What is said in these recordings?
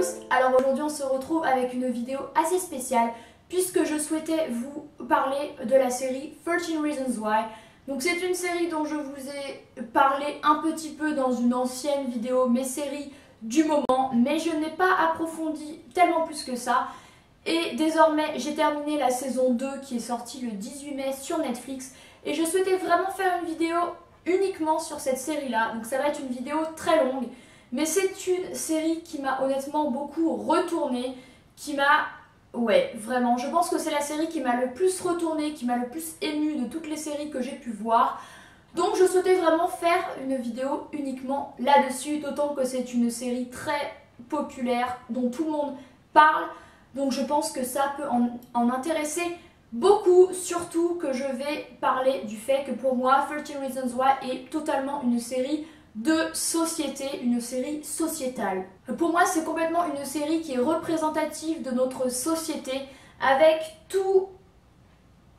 tous. Alors aujourd'hui on se retrouve avec une vidéo assez spéciale puisque je souhaitais vous parler de la série 13 Reasons Why. Donc c'est une série dont je vous ai parlé un petit peu dans une ancienne vidéo, mes séries du moment, mais je n'ai pas approfondi tellement plus que ça. Et désormais j'ai terminé la saison 2 qui est sortie le 18 mai sur Netflix et je souhaitais vraiment faire une vidéo uniquement sur cette série là. Donc ça va être une vidéo très longue, mais c'est une série qui m'a honnêtement beaucoup retournée, qui m'a... Ouais, vraiment, je pense que c'est la série qui m'a le plus retournée, qui m'a le plus émue de toutes les séries que j'ai pu voir. Donc je souhaitais vraiment faire une vidéo uniquement là-dessus, d'autant que c'est une série très populaire dont tout le monde parle. Donc je pense que ça peut en intéresser beaucoup, surtout que je vais parler du fait que pour moi 13 Reasons Why est totalement une série de société, une série sociétale. Pour moi c'est complètement une série qui est représentative de notre société, avec tout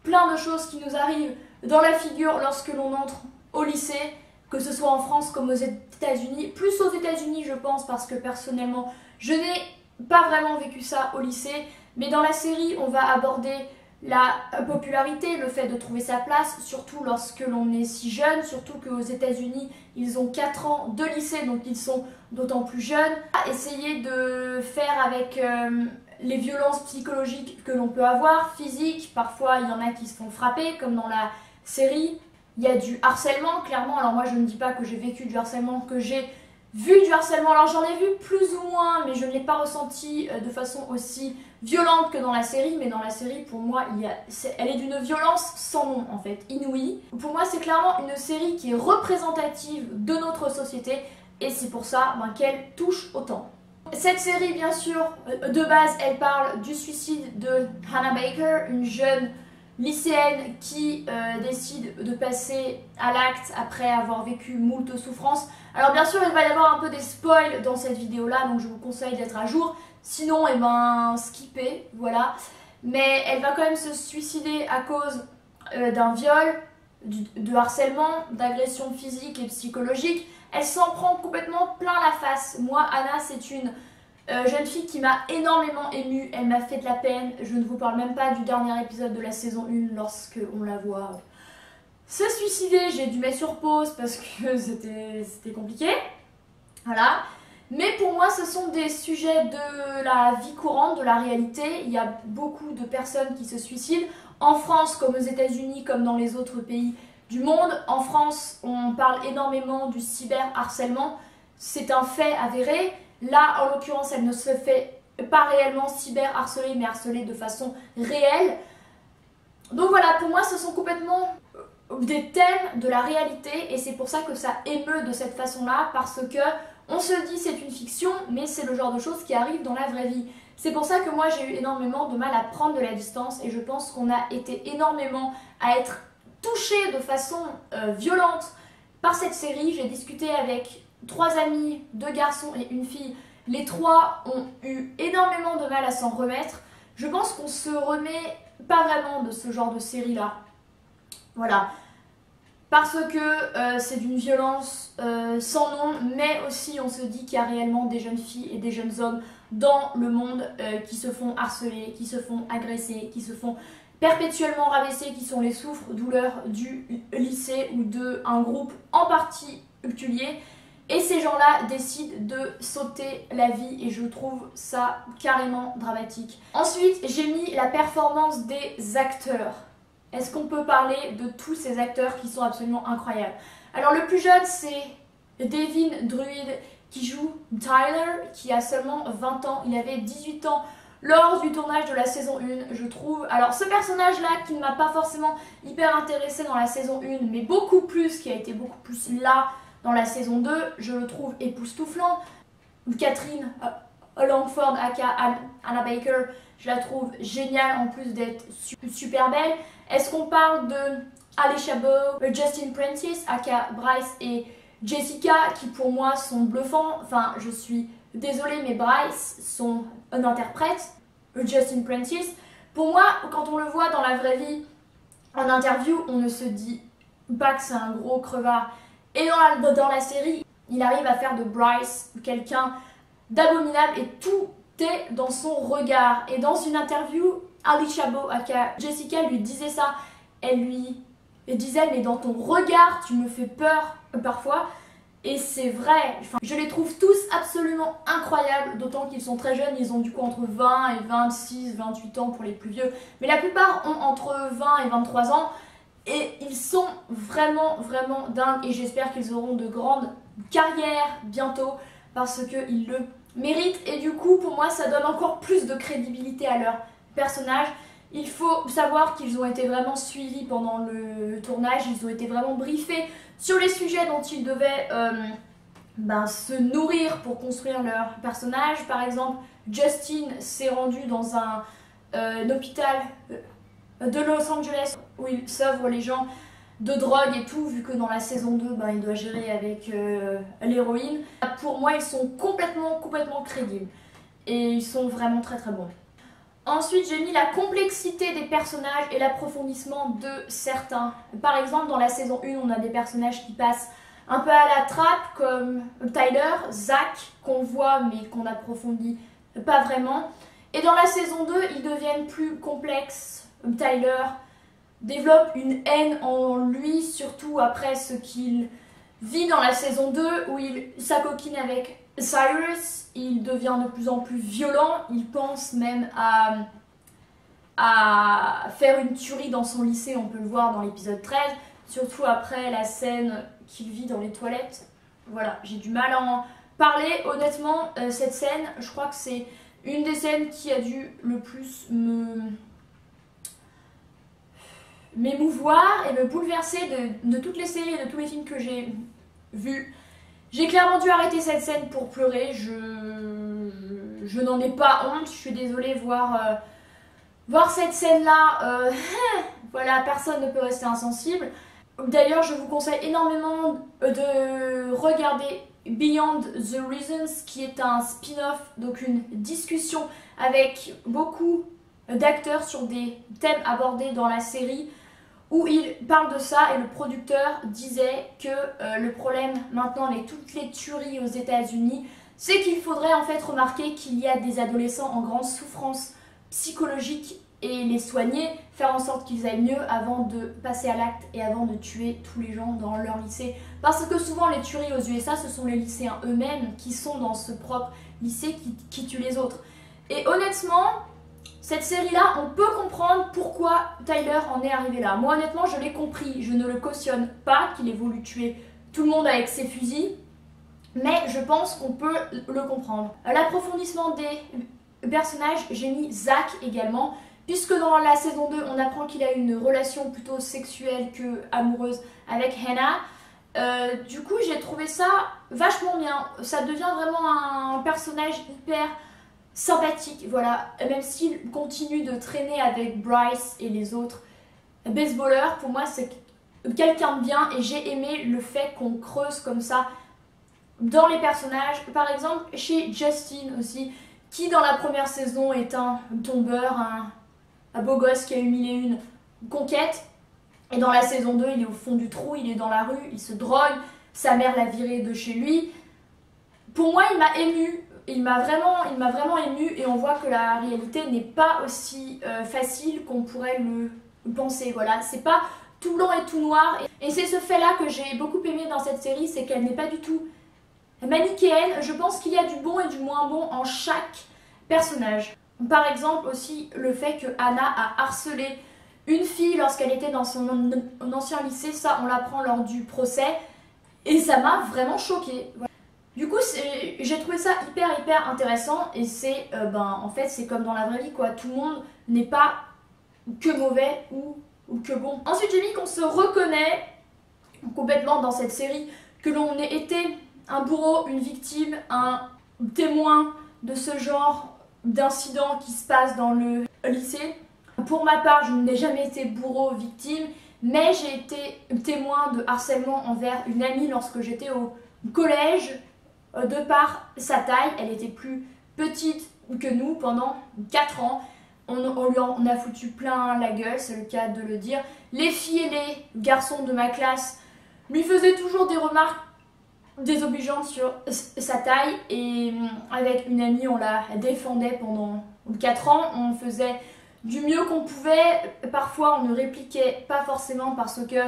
plein de choses qui nous arrivent dans la figure lorsque l'on entre au lycée, que ce soit en France comme aux États-Unis, plus aux États-Unis je pense, parce que personnellement je n'ai pas vraiment vécu ça au lycée, mais dans la série on va aborder la popularité, le fait de trouver sa place, surtout lorsque l'on est si jeune, surtout qu'aux États-Unis ils ont 4 ans de lycée, donc ils sont d'autant plus jeunes. Essayer de faire avec les violences psychologiques que l'on peut avoir, physiques, parfois il y en a qui se font frapper, comme dans la série. Il y a du harcèlement, clairement. Alors moi je ne dis pas que j'ai vécu du harcèlement, que j'ai vu du harcèlement, alors j'en ai vu plus ou moins, mais je ne l'ai pas ressenti de façon aussi violente que dans la série. Mais dans la série, pour moi, elle est d'une violence sans nom en fait, inouïe. Pour moi, c'est clairement une série qui est représentative de notre société, et c'est pour ça qu'elle touche autant. Cette série, bien sûr, de base, elle parle du suicide de Hannah Baker, une jeune lycéenne qui décide de passer à l'acte après avoir vécu moult souffrances. Alors bien sûr il va y avoir un peu des spoils dans cette vidéo là, donc je vous conseille d'être à jour, sinon skippez, voilà. Mais elle va quand même se suicider à cause d'un viol, de harcèlement, d'agression physique et psychologique. Elle s'en prend complètement plein la face. Moi, Anna, c'est une jeune fille qui m'a énormément émue, elle m'a fait de la peine. Je ne vous parle même pas du dernier épisode de la saison 1 lorsque on la voit se suicider. J'ai dû mettre sur pause parce que c'était compliqué, voilà. Mais pour moi ce sont des sujets de la vie courante, de la réalité. Il y a beaucoup de personnes qui se suicident en France comme aux États-Unis, comme dans les autres pays du monde. En France on parle énormément du cyberharcèlement, c'est un fait avéré. Là, en l'occurrence, elle ne se fait pas réellement cyberharceler, mais harceler de façon réelle. Donc voilà, pour moi, ce sont complètement des thèmes de la réalité, et c'est pour ça que ça émeut de cette façon-là, parce que on se dit c'est une fiction, mais c'est le genre de choses qui arrivent dans la vraie vie. C'est pour ça que moi, j'ai eu énormément de mal à prendre de la distance, et je pense qu'on a été énormément à être touchés de façon violente par cette série. J'ai discuté avec 3 amis, 2 garçons et une fille. Les 3 ont eu énormément de mal à s'en remettre. Je pense qu'on se remet pas vraiment de ce genre de série là. Voilà. Parce que c'est d'une violence sans nom, mais aussi on se dit qu'il y a réellement des jeunes filles et des jeunes hommes dans le monde qui se font harceler, qui se font agresser, qui se font perpétuellement rabaisser, qui sont les souffres-douleurs du lycée ou d'un groupe en particulier. Et ces gens-là décident de sauter la vie, et je trouve ça carrément dramatique. Ensuite, j'ai mis la performance des acteurs. Est-ce qu'on peut parler de tous ces acteurs qui sont absolument incroyables? Alors le plus jeune, c'est Devin Druid qui joue Tyler, qui a seulement 20 ans. Il avait 18 ans lors du tournage de la saison 1, je trouve. Alors ce personnage-là, qui ne m'a pas forcément hyper intéressée dans la saison 1, mais beaucoup plus, qui a été beaucoup plus là dans la saison 2, je le trouve époustouflant. Catherine Langford, aka Hannah Baker, je la trouve géniale en plus d'être super belle. Est-ce qu'on parle de Alicia Bow, Justin Prentice, aka Bryce et Jessica, qui pour moi sont bluffants. Enfin, je suis désolée, mais Bryce, son interprète, Justin Prentice, pour moi, quand on le voit dans la vraie vie, en interview, on ne se dit pas que c'est un gros crevard. Et dans la série, il arrive à faire de Bryce quelqu'un d'abominable et tout est dans son regard. Et dans une interview, Ali Chabot, aka Jessica, lui disait ça. Elle lui disait mais dans ton regard tu me fais peur parfois. Et c'est vrai, enfin, je les trouve tous absolument incroyables, d'autant qu'ils sont très jeunes, ils ont du coup entre 20 et 26, 28 ans pour les plus vieux, mais la plupart ont entre 20 et 23 ans, et ils sont vraiment dingues, et j'espère qu'ils auront de grandes carrières bientôt, parce qu'ils le méritent, et du coup pour moi ça donne encore plus de crédibilité à leur personnage. Il faut savoir qu'ils ont été vraiment suivis pendant le tournage, ils ont été vraiment briefés sur les sujets dont ils devaient se nourrir pour construire leur personnage. Par exemple, Justin s'est rendu dans un hôpital de Los Angeles où il sauve les gens de drogue et tout, vu que dans la saison 2, il doit gérer avec l'héroïne. Pour moi, ils sont complètement crédibles et ils sont vraiment très bons. Ensuite, j'ai mis la complexité des personnages et l'approfondissement de certains. Par exemple, dans la saison 1, on a des personnages qui passent un peu à la trappe, comme Tyler, Zach, qu'on voit mais qu'on n'approfondit pas vraiment. Et dans la saison 2, ils deviennent plus complexes. Tyler développe une haine en lui, surtout après ce qu'il vit dans la saison 2, où il s'acoquine avec Cyrus. Il devient de plus en plus violent, il pense même à faire une tuerie dans son lycée, on peut le voir dans l'épisode 13, surtout après la scène qu'il vit dans les toilettes. Voilà, j'ai du mal à en parler, honnêtement, cette scène, je crois que c'est une des scènes qui a dû le plus m'émouvoir et me bouleverser de toutes les séries et de tous les films que j'ai vus. J'ai clairement dû arrêter cette scène pour pleurer, je n'en ai pas honte, je suis désolée, voir cette scène-là, voilà, personne ne peut rester insensible. D'ailleurs, je vous conseille énormément de regarder Beyond the Reasons, qui est un spin-off, donc une discussion avec beaucoup d'acteurs sur des thèmes abordés dans la série, où il parle de ça et le producteur disait que le problème maintenant avec toutes les tueries aux États-Unis, c'est qu'il faudrait en fait remarquer qu'il y a des adolescents en grande souffrance psychologique et les soigner, faire en sorte qu'ils aillent mieux avant de passer à l'acte et avant de tuer tous les gens dans leur lycée. Parce que souvent les tueries aux USA, ce sont les lycéens eux-mêmes qui sont dans ce propre lycée qui tuent les autres. Et honnêtement, cette série-là, on peut comprendre pourquoi Tyler en est arrivé là. Moi, honnêtement, je l'ai compris. Je ne le cautionne pas qu'il ait voulu tuer tout le monde avec ses fusils. Mais je pense qu'on peut le comprendre. L'approfondissement des personnages, j'ai mis Zach également. Puisque dans la saison 2, on apprend qu'il a une relation plutôt sexuelle que amoureuse avec Hannah. Du coup, j'ai trouvé ça vachement bien. Ça devient vraiment un personnage hyper sympathique, voilà, même s'il continue de traîner avec Bryce et les autres baseballeurs, pour moi c'est quelqu'un de bien et j'ai aimé le fait qu'on creuse comme ça dans les personnages. Par exemple chez Justin aussi, qui dans la première saison est un tombeur, un beau gosse qui a eu mille et une conquêtes, et dans la saison 2 il est au fond du trou, il est dans la rue, il se drogue, sa mère l'a viré de chez lui. Pour moi il m'a ému. Il m'a vraiment ému et on voit que la réalité n'est pas aussi facile qu'on pourrait le penser. Voilà, c'est pas tout blanc et tout noir. Et c'est ce fait-là que j'ai beaucoup aimé dans cette série, c'est qu'elle n'est pas du tout manichéenne. Je pense qu'il y a du bon et du moins bon en chaque personnage. Par exemple aussi le fait que Hannah a harcelé une fille lorsqu'elle était dans son ancien lycée, ça on l'apprend lors du procès et ça m'a vraiment choquée. Voilà. Du coup, j'ai trouvé ça hyper intéressant et c'est en fait c'est comme dans la vraie vie quoi, tout le monde n'est pas que mauvais ou que bon. Ensuite j'ai mis qu'on se reconnaît complètement dans cette série, que l'on ait été un bourreau, une victime, un témoin de ce genre d'incident qui se passe dans le lycée. Pour ma part, je n'ai jamais été bourreau, victime, mais j'ai été témoin de harcèlement envers une amie lorsque j'étais au collège. De par sa taille, elle était plus petite que nous pendant 4 ans. On lui en a foutu plein la gueule, c'est le cas de le dire. Les filles et les garçons de ma classe lui faisaient toujours des remarques désobligeante sur sa taille et avec une amie on la défendait pendant 4 ans, on faisait du mieux qu'on pouvait, parfois on ne répliquait pas forcément parce que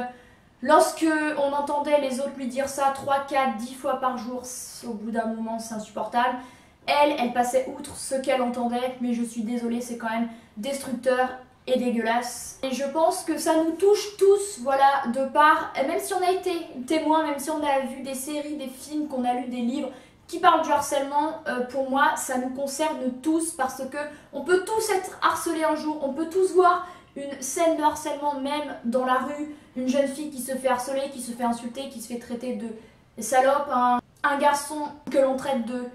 lorsque on entendait les autres lui dire ça 3, 4, 10 fois par jour, au bout d'un moment c'est insupportable. Elle passait outre ce qu'elle entendait, mais je suis désolée, c'est quand même destructeur et dégueulasse. Et je pense que ça nous touche tous, voilà, de part, même si on a été témoin, même si on a vu des séries, des films, qu'on a lu des livres qui parlent du harcèlement, pour moi, ça nous concerne tous parce que on peut tous être harcelés un jour, on peut tous voir une scène de harcèlement, même dans la rue, une jeune fille qui se fait harceler, qui se fait insulter, qui se fait traiter de salope, un garçon que l'on traite de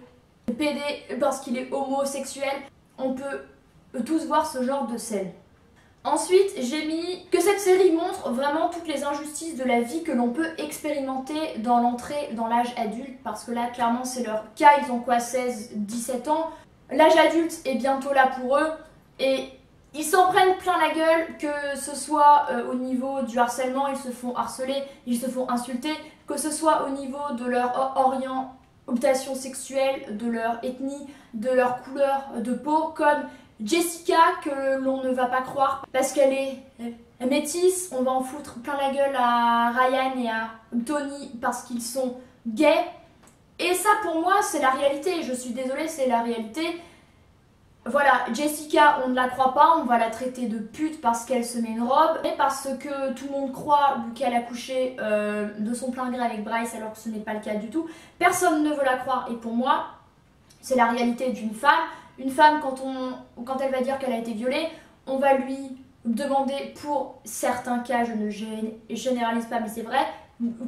PD parce qu'il est homosexuel, on peut tous voir ce genre de scène. Ensuite, j'ai mis que cette série montre vraiment toutes les injustices de la vie que l'on peut expérimenter dans l'entrée dans l'âge adulte, parce que là, clairement, c'est leur cas, ils ont quoi, 16, 17 ans. L'âge adulte est bientôt là pour eux, et ils s'en prennent plein la gueule, que ce soit au niveau du harcèlement, ils se font harceler, ils se font insulter, que ce soit au niveau de leur orientation sexuelle, de leur ethnie, de leur couleur de peau, comme Jessica, que l'on ne va pas croire parce qu'elle est métisse, on va en foutre plein la gueule à Ryan et à Tony parce qu'ils sont gays. Et ça pour moi c'est la réalité, je suis désolée, c'est la réalité. Voilà, Jessica, on ne la croit pas, on va la traiter de pute parce qu'elle se met une robe, et parce que tout le monde croit qu'elle a couché de son plein gré avec Bryce alors que ce n'est pas le cas du tout. Personne ne veut la croire, et pour moi, c'est la réalité d'une femme. Une femme, quand elle va dire qu'elle a été violée, on va lui demander, pour certains cas, je ne généralise pas mais c'est vrai,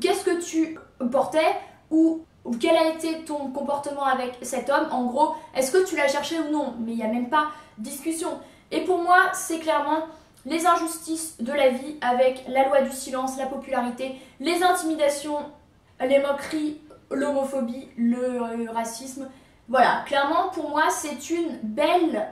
qu'est-ce que tu portais, ou quel a été ton comportement avec cet homme, en gros, est-ce que tu l'as cherché ou non? Mais il n'y a même pas discussion. Et pour moi, c'est clairement les injustices de la vie avec la loi du silence, la popularité, les intimidations, les moqueries, l'homophobie, le racisme. Voilà, clairement, pour moi, c'est une belle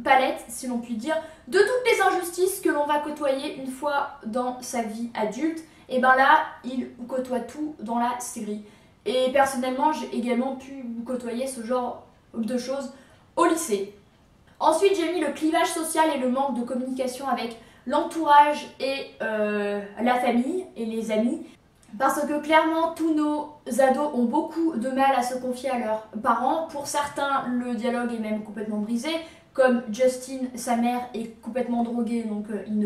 palette, si l'on peut dire, de toutes les injustices que l'on va côtoyer une fois dans sa vie adulte. Et ben là, il côtoie tout dans la série. Et personnellement, j'ai également pu côtoyer ce genre de choses au lycée. Ensuite, j'ai mis le clivage social et le manque de communication avec l'entourage et la famille et les amis. Parce que clairement, tous nos ados ont beaucoup de mal à se confier à leurs parents. Pour certains, le dialogue est même complètement brisé. Comme Justin, sa mère est complètement droguée, donc il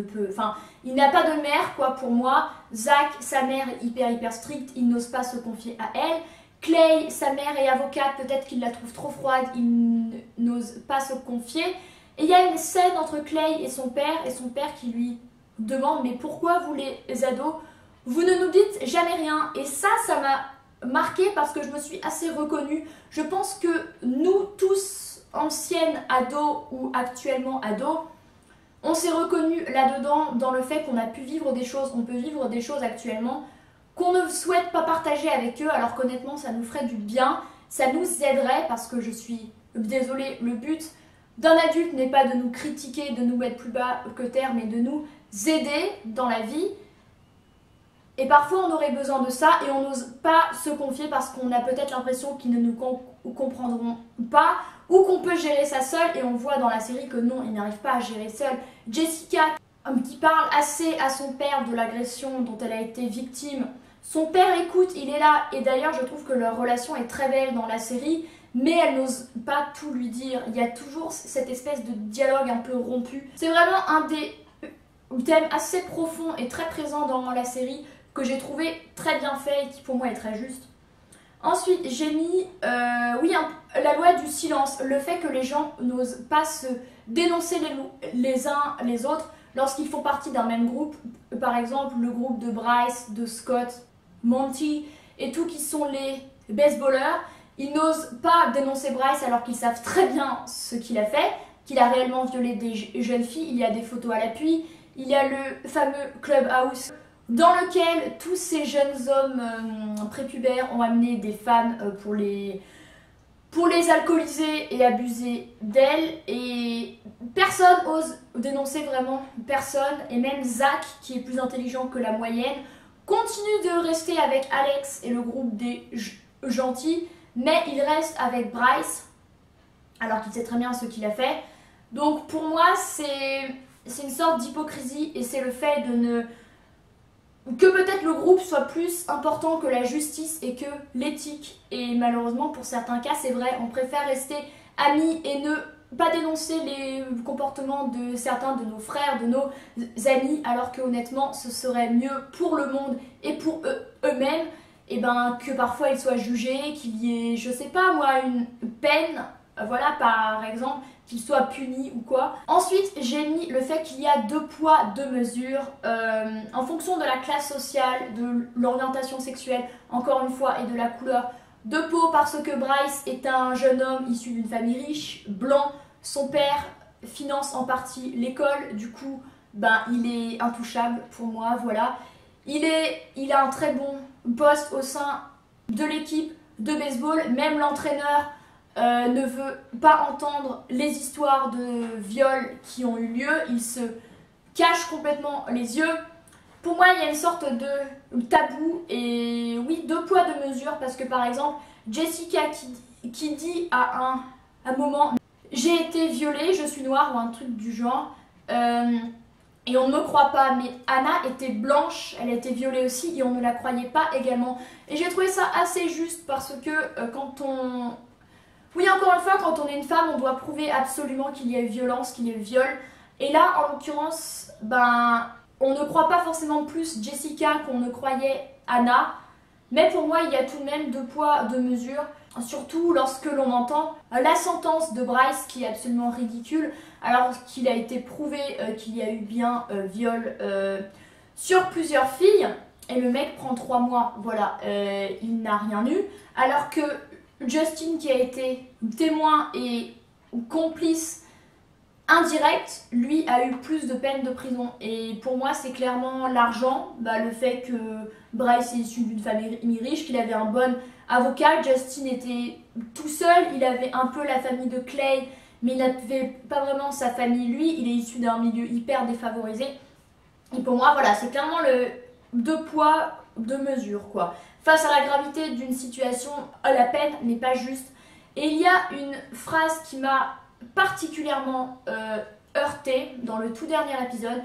n'a pas de mère, quoi, pour moi. Zach, sa mère est hyper stricte, il n'ose pas se confier à elle. Clay, sa mère est avocate, peut-être qu'il la trouve trop froide, il n'ose pas se confier. Et il y a une scène entre Clay et son père qui lui demande « Mais pourquoi vous les ados, vous ne nous dites jamais rien ?» Et ça m'a marqué parce que je me suis assez reconnue. Je pense que nous tous, anciennes ados ou actuellement ados, on s'est reconnu là-dedans dans le fait qu'on a pu vivre des choses, on peut vivre des choses actuellement qu'on ne souhaite pas partager avec eux, alors qu'honnêtement ça nous ferait du bien, ça nous aiderait, parce que je suis désolée, le but d'un adulte n'est pas de nous critiquer, de nous mettre plus bas que terre, mais de nous aider dans la vie. Et parfois on aurait besoin de ça et on n'ose pas se confier parce qu'on a peut-être l'impression qu'ils ne nous comprendront pas, ou qu'on peut gérer ça seul, et on voit dans la série que non, ils n'arrivent pas à gérer seul. Jessica, qui parle assez à son père de l'agression dont elle a été victime, son père écoute, il est là, et d'ailleurs je trouve que leur relation est très belle dans la série, mais elle n'ose pas tout lui dire. Il y a toujours cette espèce de dialogue un peu rompu. C'est vraiment un des thèmes assez profonds et très présents dans la série, que j'ai trouvé très bien fait et qui pour moi est très juste. Ensuite, j'ai mis la loi du silence, le fait que les gens n'osent pas se dénoncer les uns les autres lorsqu'ils font partie d'un même groupe. Par exemple, le groupe de Bryce, de Scott, Monty et tout, qui sont les baseballeurs. Ils n'osent pas dénoncer Bryce alors qu'ils savent très bien ce qu'il a fait, qu'il a réellement violé des jeunes filles. Il y a des photos à l'appui. Il y a le fameux Clubhouse dans lequel tous ces jeunes hommes prépubères ont amené des femmes pour les alcooliser et abuser d'elles, et personne ose dénoncer, vraiment personne, et même Zach, qui est plus intelligent que la moyenne, continue de rester avec Alex et le groupe des gentil, mais il reste avec Bryce, alors qu'il sait très bien ce qu'il a fait. Donc pour moi, c'est une sorte d'hypocrisie, et c'est le fait de ne... que peut-être le groupe soit plus important que la justice et que l'éthique. Et malheureusement, pour certains cas, c'est vrai, on préfère rester amis et ne pas dénoncer les comportements de certains de nos frères, de nos amis, alors que honnêtement, ce serait mieux pour le monde et pour eux-mêmes, et ben, que parfois ils soient jugés, qu'il y ait, je sais pas moi, une peine, voilà, par exemple, qu'ils soient punis ou quoi. Ensuite, j'ai mis le fait qu'il y a 2 poids, 2 mesures, en fonction de la classe sociale, de l'orientation sexuelle, encore une fois, et de la couleur de peau, parce que Bryce est un jeune homme issu d'une famille riche, blanc, son père finance en partie l'école, du coup, ben, il est intouchable pour moi, voilà. Il a un très bon poste au sein de l'équipe de baseball, même l'entraîneur ne veut pas entendre les histoires de viol qui ont eu lieu, il se cache complètement les yeux. Pour moi, il y a une sorte de tabou, et oui, 2 poids 2 mesures, parce que par exemple, Jessica qui dit à un moment « j'ai été violée, je suis noire » ou un truc du genre, et on ne me croit pas, mais Anna était blanche, elle a été violée aussi, et on ne la croyait pas également. Et j'ai trouvé ça assez juste, parce que quand on... Oui, encore une fois, quand on est une femme, on doit prouver absolument qu'il y a eu violence, qu'il y a eu viol. Et là, en l'occurrence, ben, on ne croit pas forcément plus Jessica qu'on ne croyait Anna. Mais pour moi, il y a tout de même 2 poids, 2 mesures. Surtout lorsque l'on entend la sentence de Bryce, qui est absolument ridicule, alors qu'il a été prouvé qu'il y a eu bien viol sur plusieurs filles. Et le mec prend 3 mois, voilà, il n'a rien eu. Alors que Justin, qui a été témoin et complice indirect, lui a eu plus de peine de prison. Et pour moi, c'est clairement l'argent, bah, le fait que Bryce est issu d'une famille riche, qu'il avait un bon avocat. Justin était tout seul, il avait un peu la famille de Clay, mais il n'avait pas vraiment sa famille lui, il est issu d'un milieu hyper défavorisé. Et pour moi, voilà, c'est clairement le 2 poids, 2 mesures, quoi. Face à la gravité d'une situation, la peine n'est pas juste. Et il y a une phrase qui m'a particulièrement heurtée dans le tout dernier épisode,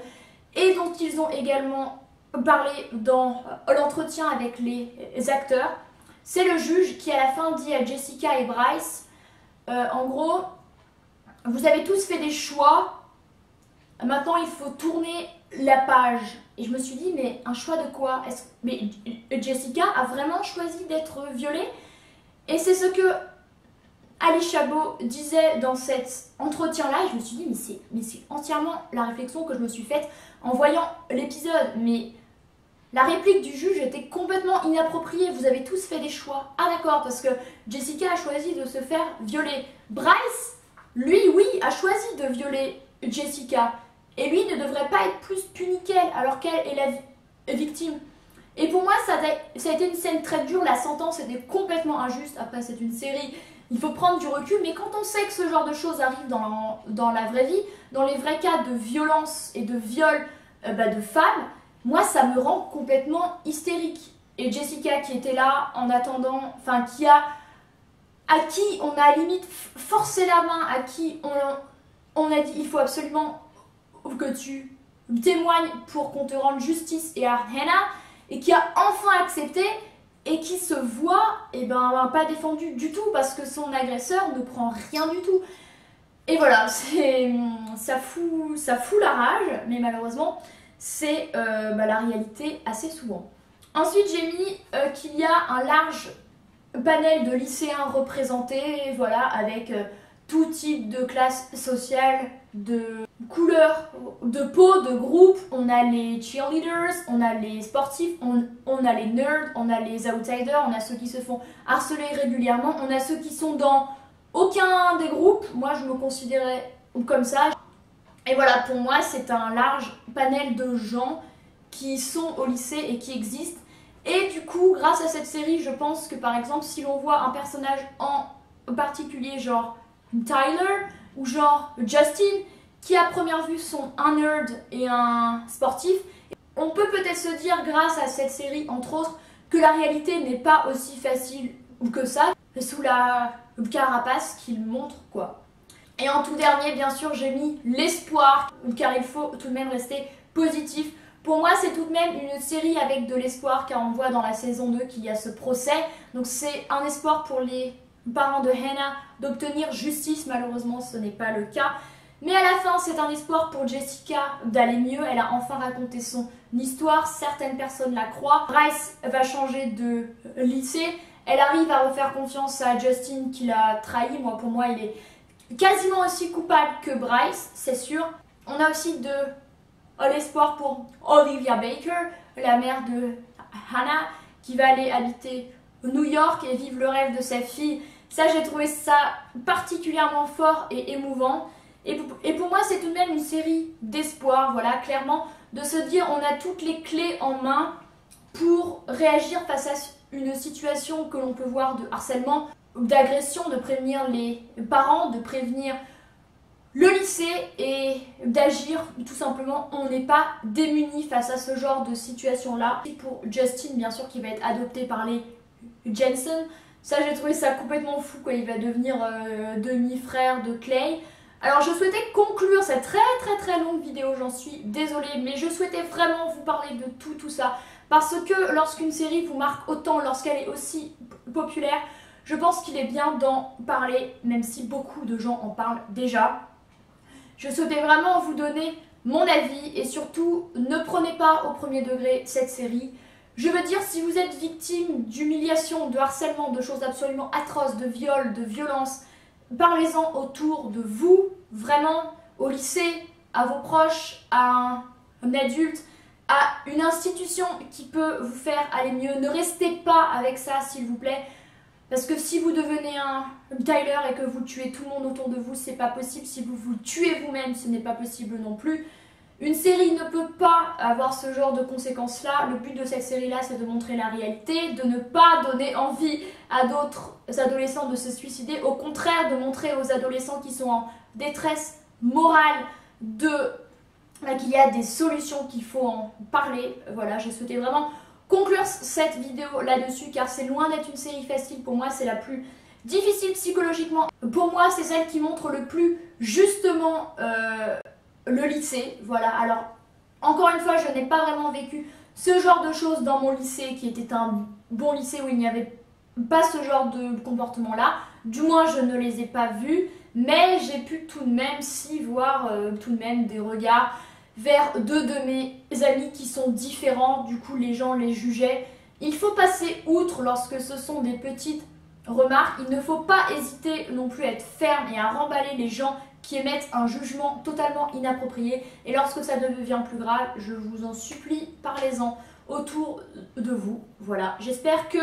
et dont ils ont également parlé dans l'entretien avec les acteurs. C'est le juge qui à la fin dit à Jessica et Bryce, en gros, vous avez tous fait des choix, maintenant il faut tourner la page. Et je me suis dit, mais un choix de quoi? Mais Jessica a vraiment choisi d'être violée? Et c'est ce que Ali Chabot disait dans cet entretien-là, et je me suis dit, mais c'est entièrement la réflexion que je me suis faite en voyant l'épisode. Mais la réplique du juge était complètement inappropriée, vous avez tous fait des choix. Ah d'accord, parce que Jessica a choisi de se faire violer. Bryce, lui, oui, a choisi de violer Jessica. Et lui ne devrait pas être plus puni qu'elle, alors qu'elle est la victime. Et pour moi, ça a été une scène très dure, la sentence était complètement injuste. Après, c'est une série, il faut prendre du recul, mais quand on sait que ce genre de choses arrive dans la vraie vie, dans les vrais cas de violence et de viol de femmes, moi, ça me rend complètement hystérique. Et Jessica qui était là en attendant, enfin, à qui on a limite forcé la main, à qui on a dit il faut absolument que tu témoignes pour qu'on te rende justice et à Hannah, et qui a enfin accepté et qui se voit pas défendu du tout parce que son agresseur ne prend rien du tout. Et voilà, ça fout la rage, mais malheureusement c'est la réalité assez souvent. Ensuite j'ai mis qu'il y a un large panel de lycéens représentés, voilà, avec tout type de classe sociale, de couleur de peau, de groupe. On a les cheerleaders, on a les sportifs, on a les nerds, on a les outsiders, on a ceux qui se font harceler régulièrement, on a ceux qui sont dans aucun des groupes. Moi je me considérais comme ça. Et voilà, pour moi c'est un large panel de gens qui sont au lycée et qui existent. Et du coup, grâce à cette série, je pense que par exemple si l'on voit un personnage en particulier genre Tyler ou genre Justin, qui à première vue sont un nerd et un sportif, on peut peut-être se dire grâce à cette série entre autres que la réalité n'est pas aussi facile que ça, sous la carapace qu'il montre quoi. Et en tout dernier, bien sûr, j'ai mis l'espoir, car il faut tout de même rester positif. Pour moi, c'est tout de même une série avec de l'espoir, car on voit dans la saison 2 qu'il y a ce procès. Donc c'est un espoir pour les parents de Hannah d'obtenir justice. Malheureusement, ce n'est pas le cas. Mais à la fin, c'est un espoir pour Jessica d'aller mieux. Elle a enfin raconté son histoire. Certaines personnes la croient. Bryce va changer de lycée. Elle arrive à refaire confiance à Justin qui l'a trahi. Pour moi, il est quasiment aussi coupable que Bryce, c'est sûr. On a aussi de l'espoir pour Olivia Baker, la mère de Hannah, qui va aller habiter New York et vivre le rêve de sa fille. Ça, j'ai trouvé ça particulièrement fort et émouvant. Et pour moi, c'est tout de même une série d'espoir, voilà, clairement, de se dire on a toutes les clés en main pour réagir face à une situation que l'on peut voir de harcèlement, d'agression, de prévenir les parents, de prévenir le lycée et d'agir tout simplement. On n'est pas démunis face à ce genre de situation-là. Pour Justin, bien sûr, qui va être adopté par les Jensen, ça j'ai trouvé ça complètement fou, quoi. Il va devenir demi-frère de Clay. Alors je souhaitais conclure cette très longue vidéo, j'en suis désolée, mais je souhaitais vraiment vous parler de tout ça. Parce que lorsqu'une série vous marque autant, lorsqu'elle est aussi populaire, je pense qu'il est bien d'en parler, même si beaucoup de gens en parlent déjà. Je souhaitais vraiment vous donner mon avis et surtout ne prenez pas au premier degré cette série. Je veux dire, si vous êtes victime d'humiliation, de harcèlement, de choses absolument atroces, de viols, de violences, parlez-en autour de vous, vraiment, au lycée, à vos proches, à un adulte, à une institution qui peut vous faire aller mieux. Ne restez pas avec ça, s'il vous plaît. Parce que si vous devenez un Tyler et que vous tuez tout le monde autour de vous, c'est pas possible. Si vous vous tuez vous-même, ce n'est pas possible non plus. Une série ne peut pas avoir ce genre de conséquences-là. Le but de cette série-là, c'est de montrer la réalité, de ne pas donner envie à d'autres adolescents de se suicider. Au contraire, de montrer aux adolescents qui sont en détresse morale qu'il y a des solutions, qu'il faut en parler. Voilà, j'ai souhaité vraiment conclure cette vidéo là-dessus, car c'est loin d'être une série facile. Pour moi, c'est la plus difficile psychologiquement. Pour moi, c'est celle qui montre le plus justement le lycée. Voilà, alors encore une fois, je n'ai pas vraiment vécu ce genre de choses dans mon lycée, qui était un bon lycée où il n'y avait pas ce genre de comportement-là. Du moins, je ne les ai pas vus, mais j'ai pu tout de même voir tout de même des regards vers deux de mes amis qui sont différents. Du coup, les gens les jugeaient. Il faut passer outre lorsque ce sont des petites remarques. Il ne faut pas hésiter non plus à être ferme et à remballer les gens qui émettent un jugement totalement inapproprié. Et lorsque ça devient plus grave, je vous en supplie, parlez-en autour de vous. Voilà, j'espère que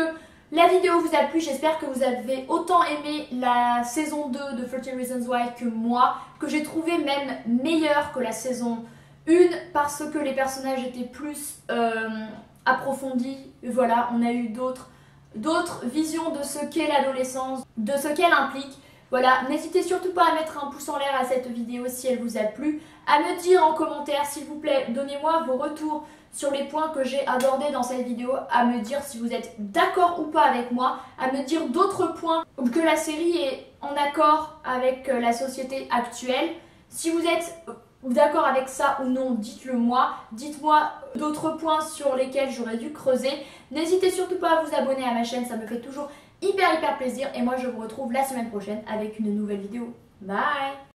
la vidéo vous a plu, j'espère que vous avez autant aimé la saison 2 de 13 Reasons Why que moi, que j'ai trouvé même meilleure que la saison 1 parce que les personnages étaient plus approfondis. Voilà, on a eu d'autres visions de ce qu'est l'adolescence, de ce qu'elle implique. Voilà, n'hésitez surtout pas à mettre un pouce en l'air à cette vidéo si elle vous a plu, à me dire en commentaire s'il vous plaît, donnez-moi vos retours sur les points que j'ai abordés dans cette vidéo, à me dire si vous êtes d'accord ou pas avec moi, à me dire d'autres points que la série est en accord avec la société actuelle. Si vous êtes d'accord avec ça ou non, dites-le moi. Dites-moi d'autres points sur lesquels j'aurais dû creuser. N'hésitez surtout pas à vous abonner à ma chaîne, ça me fait toujours hyper plaisir. Et moi je vous retrouve la semaine prochaine avec une nouvelle vidéo. Bye!